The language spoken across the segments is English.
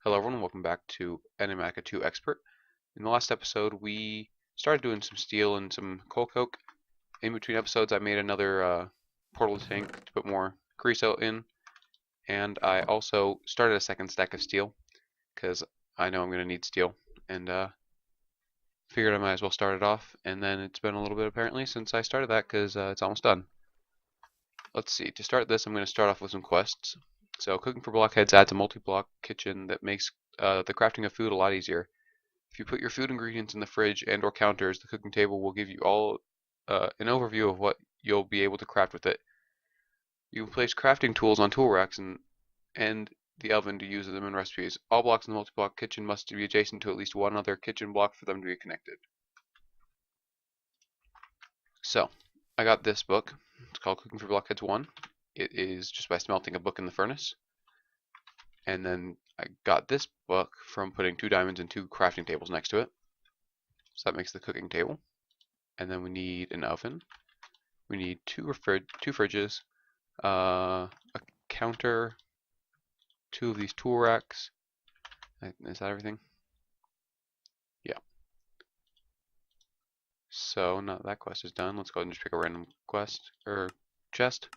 Hello everyone, welcome back to Enigmatica 2 Expert. In the last episode, we started doing some steel and some coal coke. In between episodes, I made another portal tank to put more grease out in, and I also started a second stack of steel, because I know I'm going to need steel, and figured I might as well start it off, and then it's been a little bit apparently since I started that, because it's almost done. Let's see, to start this, I'm going to start off with some quests. So, cooking for blockheads adds a multi-block kitchen that makes the crafting of food a lot easier. If you put your food ingredients in the fridge and or counters, the cooking table will give you all an overview of what you'll be able to craft with it. You can place crafting tools on tool racks and the oven to use them in recipes. All blocks in the multi-block kitchen must be adjacent to at least one other kitchen block for them to be connected. So, I got this book. It's called Cooking for Blockheads 1. It is just by smelting a book in the furnace. And then I got this book from putting 2 diamonds and 2 crafting tables next to it. So that makes the cooking table. And then we need an oven. We need two fridges, a counter, 2 of these tool racks. Is that everything? Yeah. So now that quest is done, let's go ahead and just pick a random quest or chest.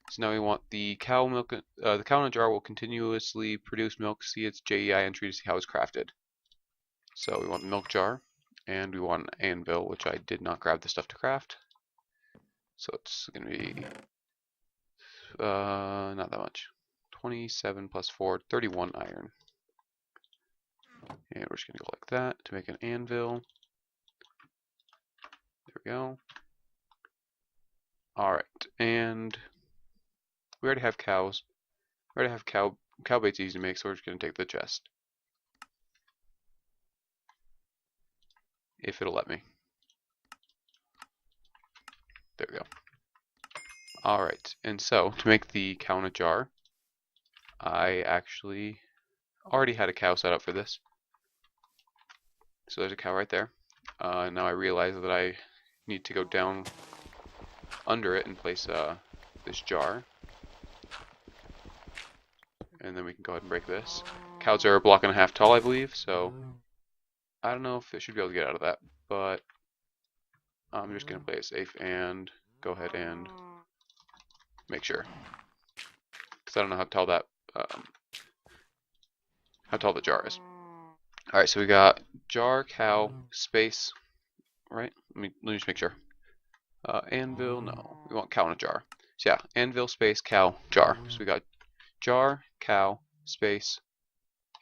So now we want the cow milk. The cow in a jar will continuously produce milk. See its JEI entry to see how it's crafted. So we want the milk jar, and we want an anvil, which I did not grab the stuff to craft. So it's going to be not that much. 27 plus 4, 31 iron. And we're just going to go like that to make an anvil. There we go. Alright, and we already have cows. We already have cow bait's easy to make, so we're just going to take the chest. If it'll let me. There we go. Alright, and so to make the cow in a jar, I actually already had a cow set up for this. So there's a cow right there. Now I realize that I need to go down under it and place this jar. And then we can go ahead and break this. Cows are a block and a half tall, I believe, so I don't know if it should be able to get out of that, but I'm just going to play it safe and go ahead and make sure. Because I don't know how tall that how tall the jar is. Alright, so we got jar, cow, space, right? Let me just make sure. Anvil, no. We want cow in a jar. So yeah, anvil, space, cow, jar. So we got jar, cow, space,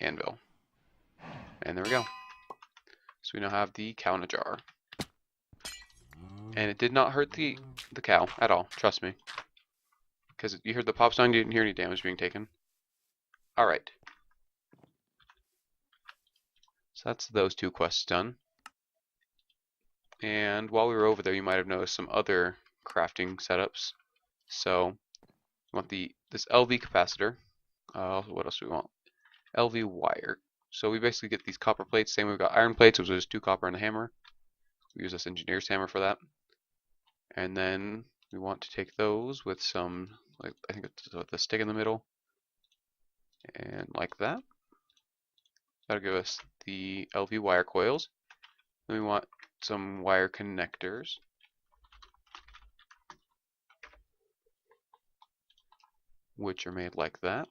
anvil. And there we go. So we now have the cow in a jar. And it did not hurt the cow at all, trust me. Because you heard the pop sound, you didn't hear any damage being taken. Alright. So that's those 2 quests done. And while we were over there, you might have noticed some other crafting setups. So we want this LV capacitor. What else do we want? LV wire. So we basically get these copper plates. Same, we've got iron plates, which is 2 copper and a hammer. We use this engineer's hammer for that. And then we want to take those with some, like I think it's the stick in the middle, and like that. That'll give us the LV wire coils. Then we want some wire connectors. Which are made like that.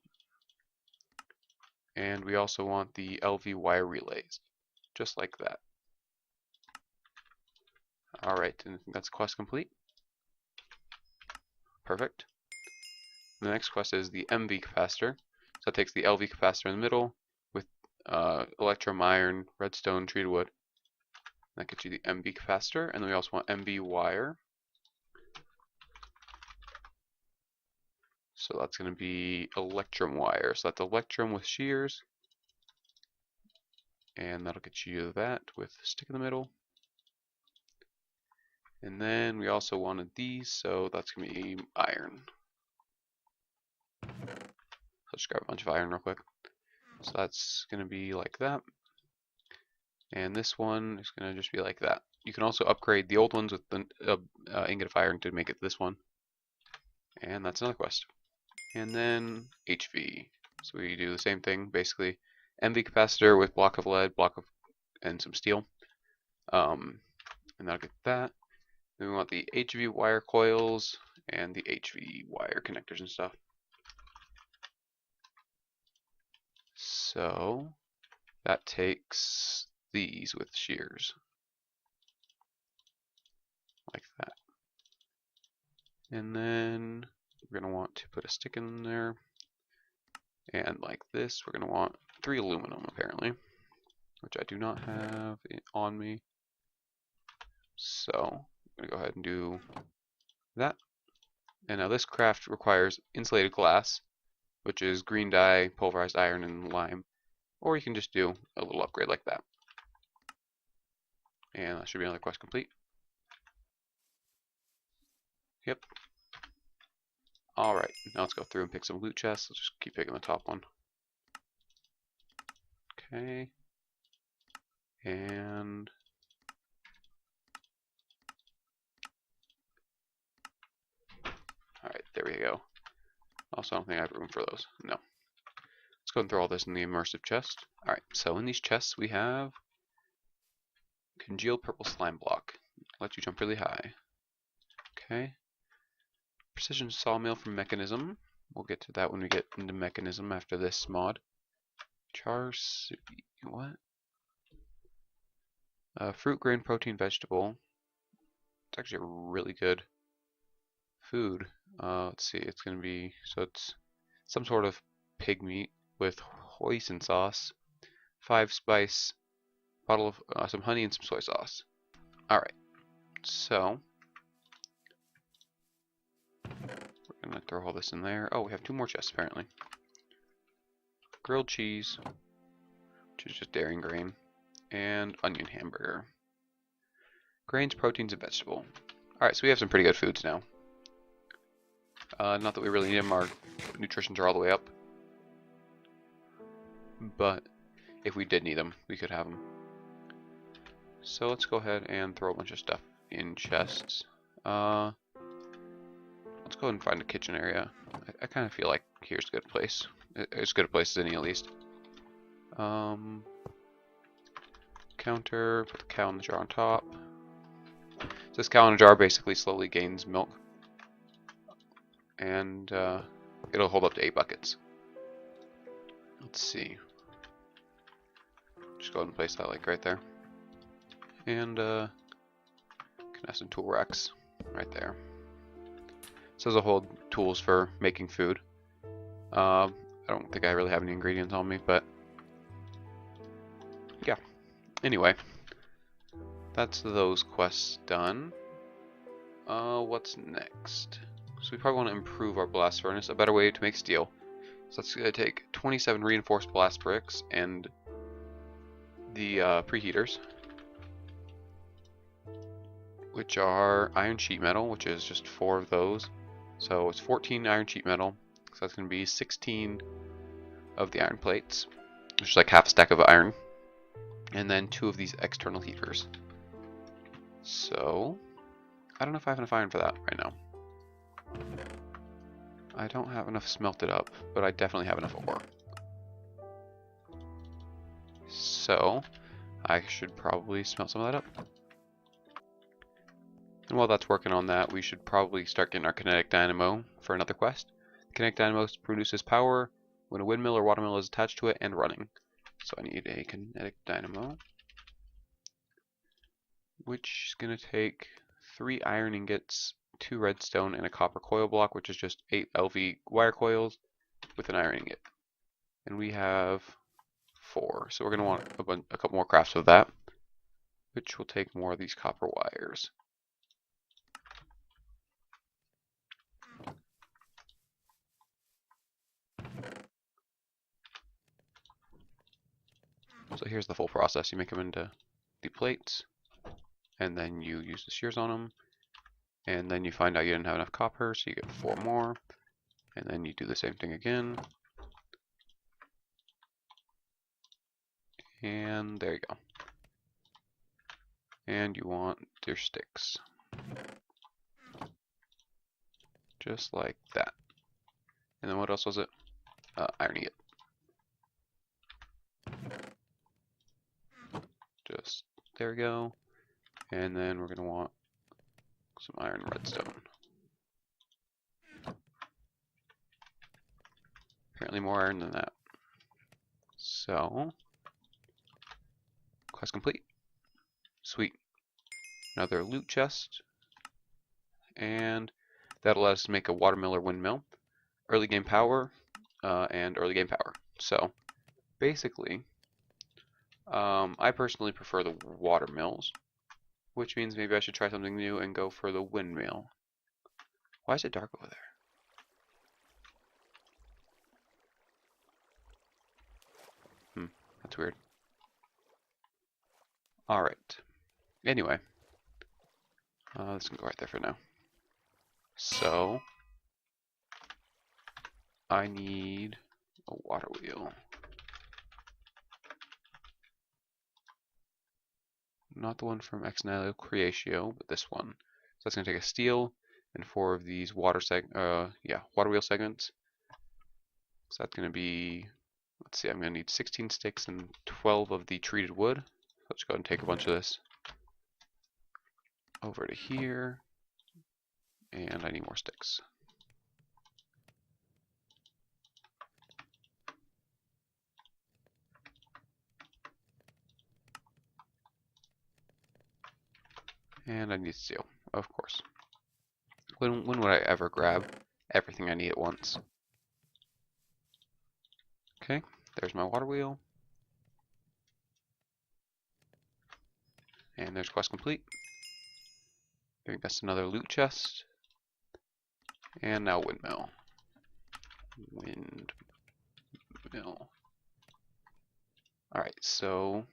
And we also want the LV wire relays, just like that. Alright, and I think that's quest complete. Perfect. The next quest is the MV capacitor. So it takes the LV capacitor in the middle with electrum, iron, redstone, treated wood. That gets you the MV capacitor, and then we also want MV wire. So that's going to be electrum wire. So that's electrum with shears. And that'll get you that with a stick in the middle. And then we also wanted these, so that's going to be iron. Let's just grab a bunch of iron real quick. So that's going to be like that. And this one is going to just be like that. You can also upgrade the old ones with the ingot of iron to make it this one. And that's another quest. And then HV. So we do the same thing, basically MV capacitor with block of lead, and some steel. And that'll get that. Then we want the HV wire coils and the HV wire connectors and stuff. So that takes these with shears, like that. And then we're going to want to put a stick in there. And like this, we're going to want 3 aluminum apparently, which I do not have on me. So I'm going to go ahead and do that. And now this craft requires insulated glass, which is green dye, pulverized iron, and lime. Or you can just do a little upgrade like that. And that should be another quest complete. Yep. Alright, now let's go through and pick some loot chests. Let's just keep picking the top one. Okay. And alright, there we go. Also, I don't think I have room for those. No. Let's go and throw all this in the immersive chest. Alright, so in these chests we have congealed purple slime block. Let you jump really high. Okay. Precision sawmill from mechanism. We'll get to that when we get into mechanism after this mod. What? Fruit, grain, protein, vegetable. It's actually a really good food. Let's see, it's gonna be, so it's some sort of pig meat with hoisin sauce, 5 spice, bottle of some honey, and some soy sauce. Alright, so we're gonna throw all this in there. Oh, we have 2 more chests apparently. Grilled cheese, which is just dairy and grain, and onion hamburger. Grains, proteins, and vegetable. Alright, so we have some pretty good foods now. Not that we really need them, our nutritions are all the way up. But if we did need them, we could have them. So let's go ahead and throw a bunch of stuff in chests. Let's go ahead and find a kitchen area. I kind of feel like here's a good place. It's as good a place as any, at least. Counter, put the cow in the jar on top. So this cow in a jar basically slowly gains milk. And it'll hold up to 8 buckets. Let's see. Just go ahead and place that like right there. And can have some tool racks right there. So those will hold tools for making food. I don't think I really have any ingredients on me, but yeah. Anyway, that's those quests done. What's next? So we probably want to improve our blast furnace, a better way to make steel. So that's going to take 27 reinforced blast bricks and the preheaters, which are iron sheet metal, which is just 4 of those. So it's 14 iron sheet metal, so that's going to be 16 of the iron plates, which is like half a stack of iron, and then 2 of these external heaters. So I don't know if I have enough iron for that right now. I don't have enough smelted up, but I definitely have enough ore. So I should probably smelt some of that up. And while that's working on that, we should probably start getting our kinetic dynamo for another quest. Kinetic dynamo produces power when a windmill or watermill is attached to it and running. So I need a kinetic dynamo, which is going to take 3 iron ingots, 2 redstone, and a copper coil block, which is just 8 LV wire coils with an iron ingot. And we have 4, so we're going to want a couple more crafts of that, which will take more of these copper wires. So here's the full process. You make them into the plates, and then you use the shears on them, and then you find out you didn't have enough copper, so you get 4 more, and then you do the same thing again, and there you go. And you want your sticks, just like that. And then what else was it? Iron ingot. There we go. And then we're going to want some iron redstone. Apparently more iron than that. So, quest complete. Sweet. Another loot chest. And that'll let us make a watermill or windmill. Early game power, and early game power. So, basically, I personally prefer the watermills, which means maybe I should try something new and go for the windmill. Why is it dark over there? That's weird. Alright. Anyway. This can go right there for now. So, I need a water wheel. Not the one from Ex Nihilo Creatio, but this one. So that's going to take a steel and 4 of these water wheel segments. So that's going to be, let's see, I'm going to need 16 sticks and 12 of the treated wood. Let's go ahead and take a bunch of this over to here, and I need more sticks. And I need steel, of course. When would I ever grab everything I need at once? Okay, there's my water wheel. And there's quest complete. I think that's another loot chest. And now windmill. Windmill. Alright, so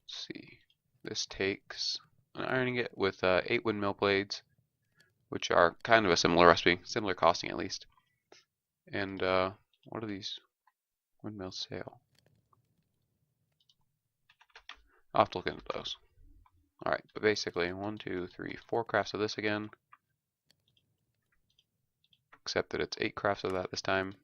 let's see. This takes an iron ingot with 8 windmill blades, which are kind of a similar recipe, similar costing at least. And what are these? Windmill sail. I'll have to look into those. Alright, but basically 1, 2, 3, 4 crafts of this again. Except that it's 8 crafts of that this time.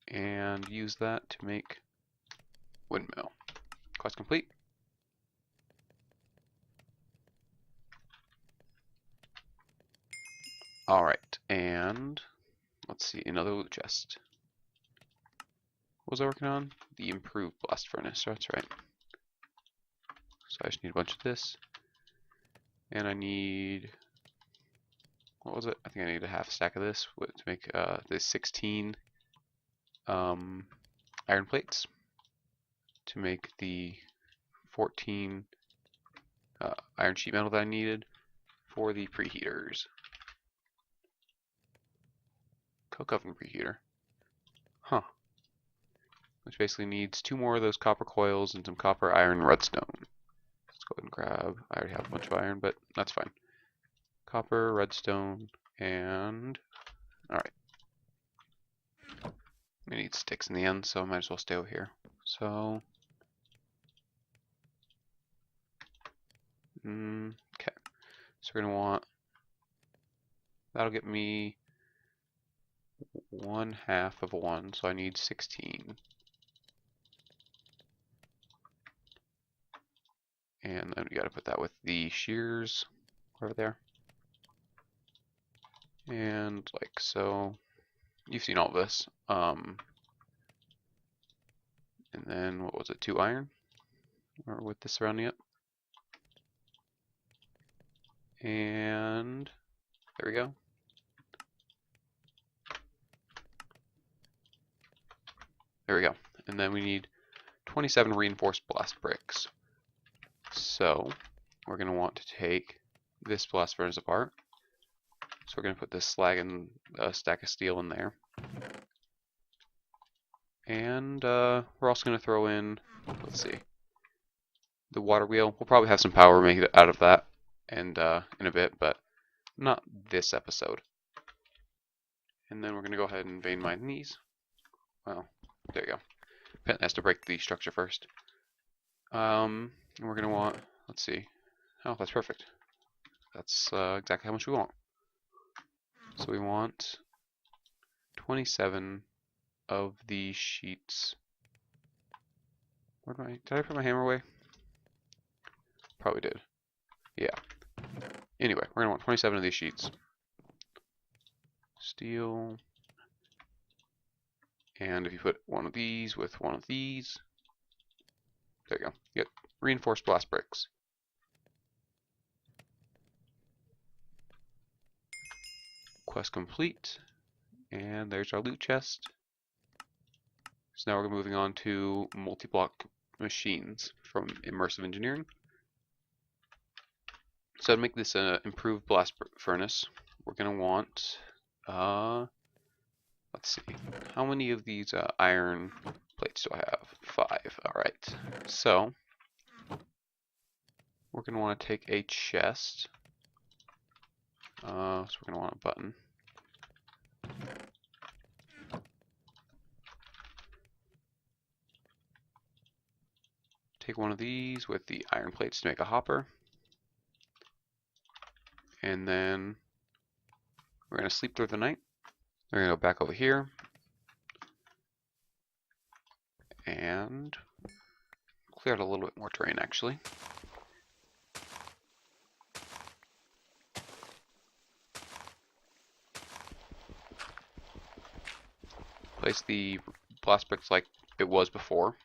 And use that to make windmill. Quest complete. Alright, and let's see, another loot chest. What was I working on? The improved blast furnace, that's right. So I just need a bunch of this. And I need, what was it? I think I need a half stack of this to make the 16 iron plates to make the 14 iron sheet metal that I needed for the preheaters. Coke oven preheater. Huh. Which basically needs 2 more of those copper coils and some copper iron redstone. Let's go ahead and grab, I already have a bunch of iron, but that's fine. Copper, redstone, and alright. We need sticks in the end, so I might as well stay over here. So, okay. So we're gonna want, that'll get me 1/2 of 1, so I need 16. And then we gotta put that with the shears over there. And like so. You've seen all this. And then what was it, 2 iron? Or with this surrounding it. And there we go. There we go. And then we need 27 reinforced blast bricks. So we're going to want to take this blast furnace apart. So we're going to put this slag and a stack of steel in there. And we're also going to throw in, let's see, the water wheel. We'll probably have some power made out of that and in a bit, but not this episode. And then we're going to go ahead and vein mine these. Well, there you go. Apparently has to break the structure first. And we're going to want, let's see. Oh, that's perfect. That's exactly how much we want. So we want 27 of these sheets. Did I put my hammer away? Probably did. Yeah. Anyway, we're gonna want 27 of these sheets. Steel. And if you put one of these with one of these, there you go. You get reinforced blast bricks. Quest complete. And there's our loot chest. So now we're moving on to multi-block machines from Immersive Engineering. So to make this an improved blast furnace, we're going to want, let's see, how many of these iron plates do I have? 5. Alright, so we're going to want to take a chest. So we're going to want a button. Take one of these with the iron plates to make a hopper. And then we're going to sleep through the night. We're going to go back over here. And clear out a little bit more terrain actually. Place the blast bricks like it was before.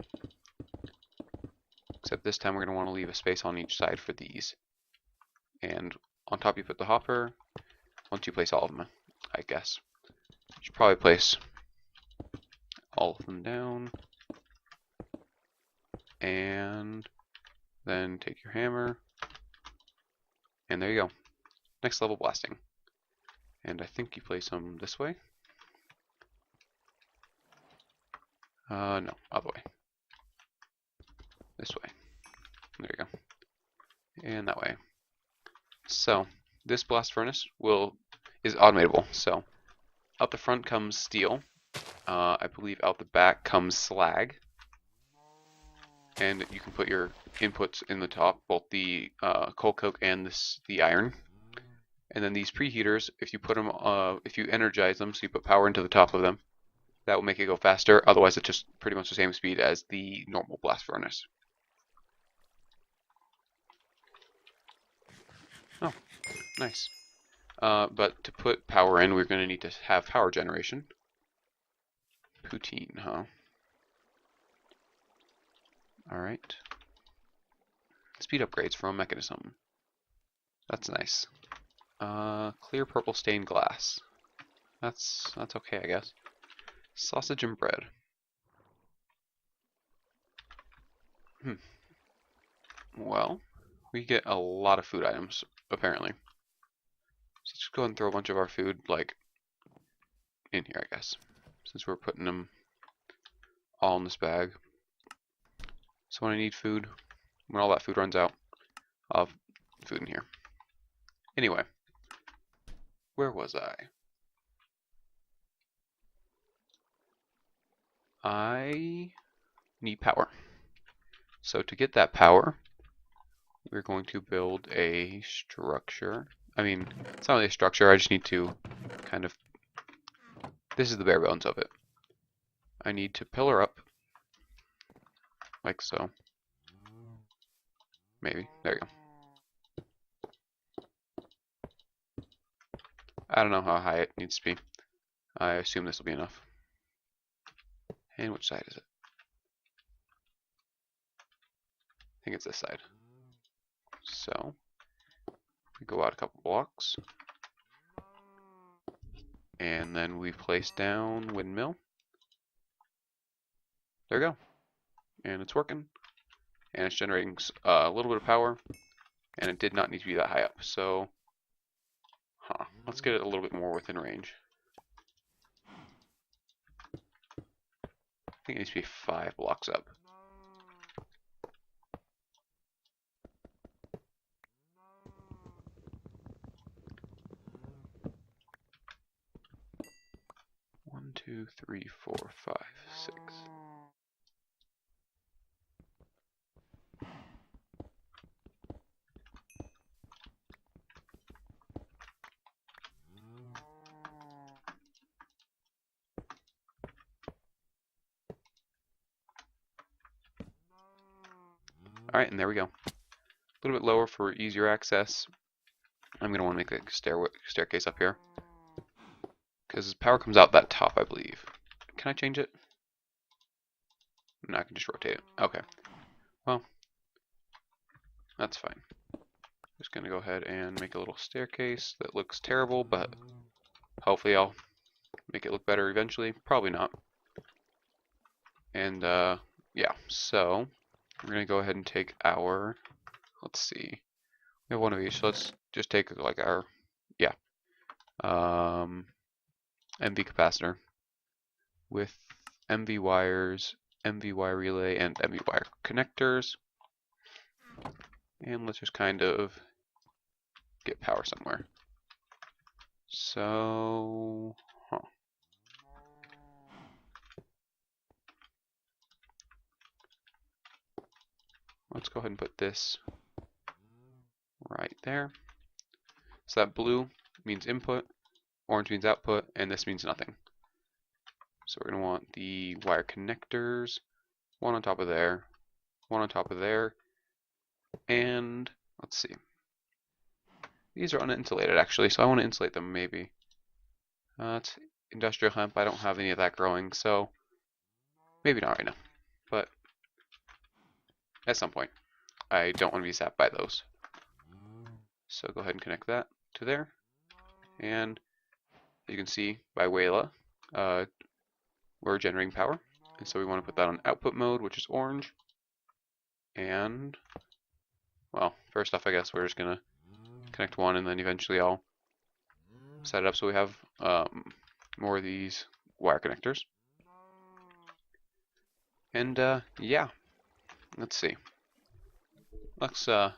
Except this time we're going to want to leave a space on each side for these. And on top you put the hopper. Once you place all of them, I guess. You should probably place all of them down. And then take your hammer. And there you go. Next level blasting. And I think you place them this way. No, other way. This way. There you go. And that way. So, this blast furnace is automatable. So, out the front comes steel. I believe out the back comes slag. And you can put your inputs in the top, both the coal coke and the iron. And then these preheaters, if you put them, if you energize them, so you put power into the top of them, that will make it go faster. Otherwise, it's just pretty much the same speed as the normal blast furnace. Oh, nice. But to put power in, we're going to need to have power generation. Poutine, huh? Alright. Speed upgrades from mechanism. That's nice. Clear purple stained glass. That's okay, I guess. Sausage and bread. Well, we get a lot of food items, apparently. So let's just go ahead and throw a bunch of our food, like, in here, I guess. Since we're putting them all in this bag. So when I need food, when all that food runs out, I'll have food in here. Anyway, where was I? I need power. So to get that power, we're going to build a structure. I mean, it's not really a structure, I just need to kind of... This is the bare bones of it. I need to pillar up, like so. Maybe. There you go. I don't know how high it needs to be. I assume this will be enough. And which side is it? I think it's this side. So, we go out a couple blocks. And then we place down windmill. There we go. And it's working. And it's generating a little bit of power. And it did not need to be that high up. So, let's get it a little bit more within range. I think it needs to be 5 blocks up. One, 2, 3, 4, 5, 6. Alright, and there we go. A little bit lower for easier access. I'm going to want to make a staircase up here. Because power comes out that top, I believe. Can I change it? No, I can just rotate it. Okay. Well, that's fine. Just going to go ahead and make a little staircase that looks terrible, but hopefully I'll make it look better eventually. Probably not. And, yeah, so we're going to go ahead and take our, let's see, we have one of each, so let's just take like our, yeah, MV capacitor with MV wires, MV wire relay, and MV wire connectors. And let's just kind of get power somewhere. So, let's go ahead and put this right there. So that blue means input, orange means output, and this means nothing. So we're going to want the wire connectors, one on top of there, one on top of there, and let's see. These are uninsulated actually, so I want to insulate them maybe. It's industrial hemp, I don't have any of that growing, so maybe not right now. But at some point, I don't want to be zapped by those. So go ahead and connect that to there. And you can see by Wayla, we're generating power. And so we want to put that on output mode, which is orange. And, well, first off, I guess we're just going to connect one, and then eventually I'll set it up so we have more of these wire connectors. And, yeah, let's see. Looks like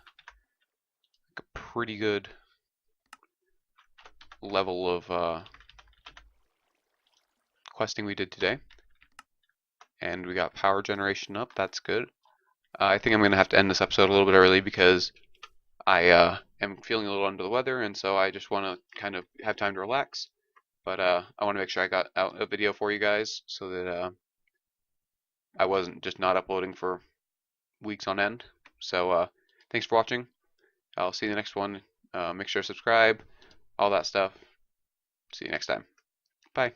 a pretty good level of questing we did today. And we got power generation up, that's good. I think I'm going to have to end this episode a little bit early because I am feeling a little under the weather, and so I just want to kind of have time to relax. But I want to make sure I got out a video for you guys so that I wasn't just not uploading for weeks on end. So thanks for watching. I'll see you in the next one. Make sure to subscribe, all that stuff. See you next time. Bye.